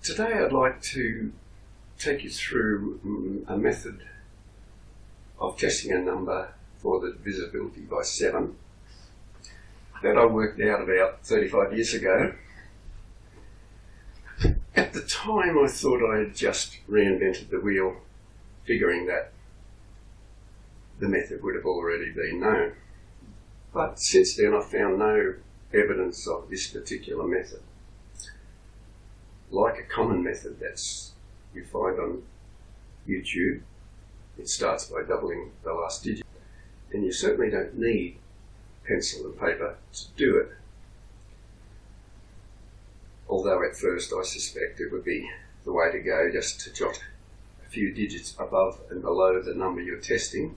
Today I'd like to take you through a method of testing a number for the divisibility by 7 that I worked out about 35 years ago. At the time I thought I had just reinvented the wheel, figuring that the method would have already been known. But since then I've found no evidence of this particular method. Like a common method that's you find on YouTube, it starts by doubling the last digit. And you certainly don't need pencil and paper to do it. Although at first I suspect it would be the way to go just to jot a few digits above and below the number you're testing,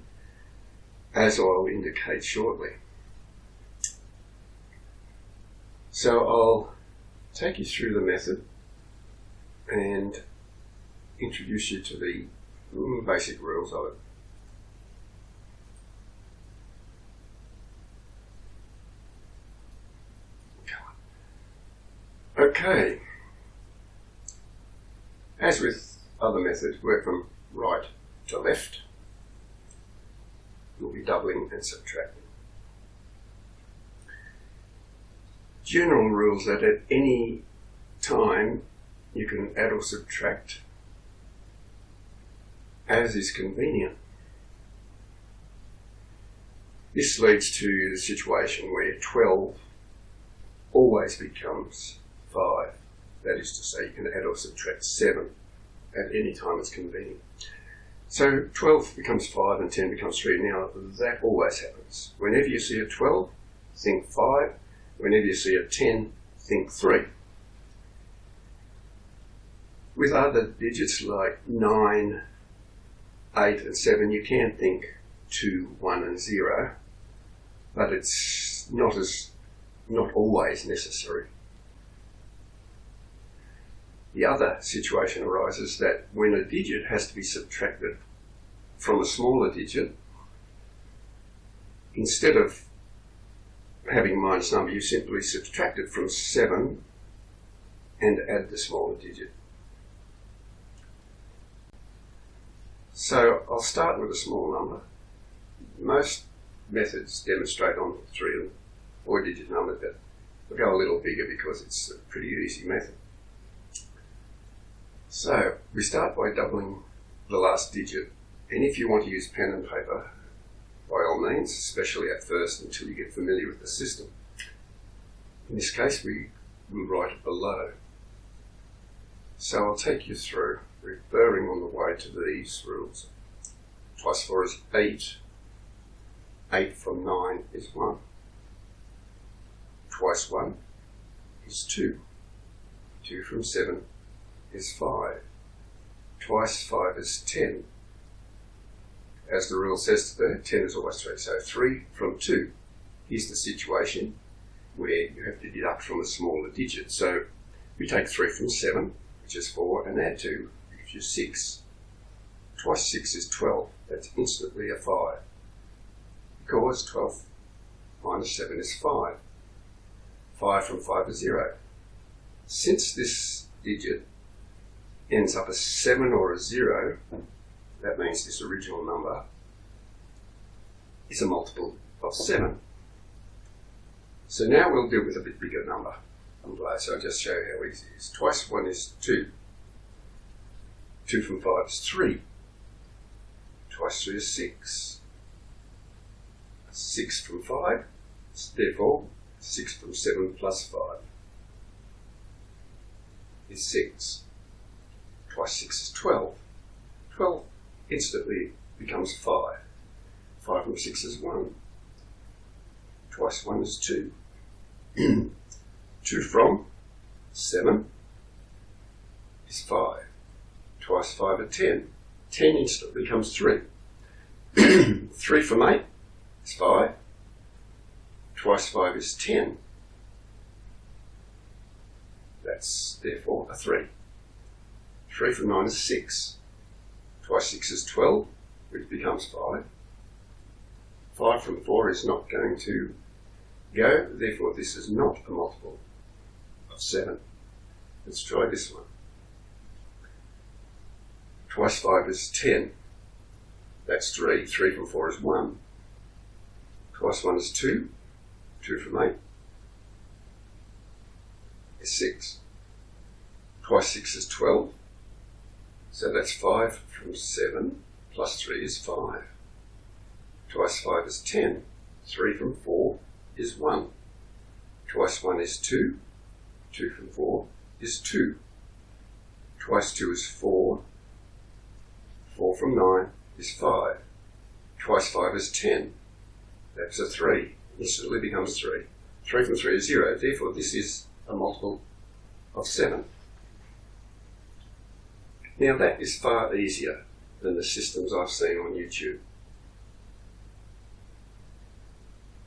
as I'll indicate shortly. So I'll take you through the method and introduce you to the basic rules of it. Okay. As with other methods, work from right to left. You'll be doubling and subtracting. General rules that at any time you can add or subtract as is convenient. This leads to the situation where 12 always becomes 5. That is to say, you can add or subtract 7 at any time it's convenient. So 12 becomes 5 and 10 becomes 3. Now that always happens. Whenever you see a 12, think 5. Whenever you see a 10, think 3. With other digits like 9, 8 and 7, you can think 2, 1 and 0, but it's not always necessary. The other situation arises that when a digit has to be subtracted from a smaller digit, instead of having minus number, you simply subtract it from 7 and add the smaller digit. So I'll start with a small number. Most methods demonstrate on 3 and 4 digit numbers, but we'll go a little bigger because it's a pretty easy method. So we start by doubling the last digit, and if you want to use pen and paper, by all means, especially at first until you get familiar with the system. In this case we will write it below. So I'll take you through, referring on the way to these rules. Twice 4 is 8. 8 from 9 is 1. Twice 1 is 2. 2 from 7 is 5. Twice 5 is 10. As the rule says there, 10 is always 3. So 3 from 2. Here's the situation where you have to deduct from a smaller digit. So we take 3 from 7, which is 4, and add 2, which gives you 6. Twice 6 is 12. That's instantly a 5. Because 12 minus 7 is 5. 5 from 5 is 0. Since this digit ends up as 7 or a 0, that means this original number is a multiple of 7. So now we'll deal with a bit bigger number. So I'll just show you how easy it is. Twice 1 is 2. 2 from 5 is 3. Twice 3 is 6. 6 from 5, therefore 6 from 7 plus 5 is 6. Twice 6 is 12. 12 instantly becomes 5. 5 from 6 is 1. Twice 1 is 2. 2 from 7 is 5. Twice 5 is 10. 10 instantly becomes 3. 3 from 8 is 5. Twice 5 is 10. That's therefore a 3. 3 from 9 is 6. Twice 6 is 12, which becomes 5. 5 from 4 is not going to go, therefore this is not a multiple of 7. Let's try this one. Twice 5 is 10. That's 3. 3 from 4 is 1. Twice 1 is 2. 2 from 8 is 6. Twice 6 is 12. So that's 5 from 7 plus 3 is 5. Twice 5 is 10. 3 from 4 is 1. Twice 1 is 2. 2 from 4 is 2. Twice 2 is 4. 4 from 9 is 5. Twice 5 is 10. That's a 3. Instantly becomes 3. 3 from 3 is 0. Therefore, this is a multiple of 7. Now, that is far easier than the systems I've seen on YouTube,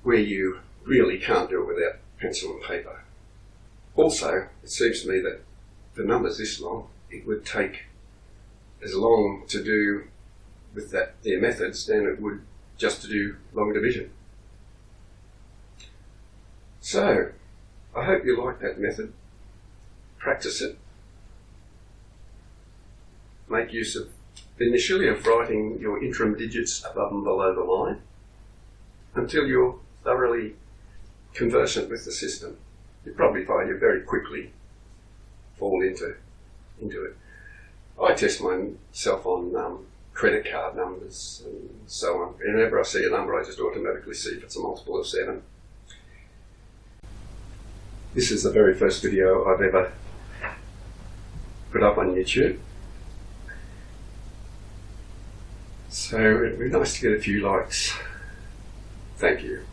where you really can't do it without pencil and paper. Also, it seems to me that for numbers this long, it would take as long to do with their methods than it would just to do long division. So, I hope you like that method. Practice it. Make use of, initially, of writing your interim digits above and below the line until you're thoroughly conversant with the system. You'll probably find you very quickly fall into it. I test myself on credit card numbers and so on. Whenever I see a number, I just automatically see if it's a multiple of 7. This is the very first video I've ever put up on YouTube. So it'd be nice to get a few likes. Thank you.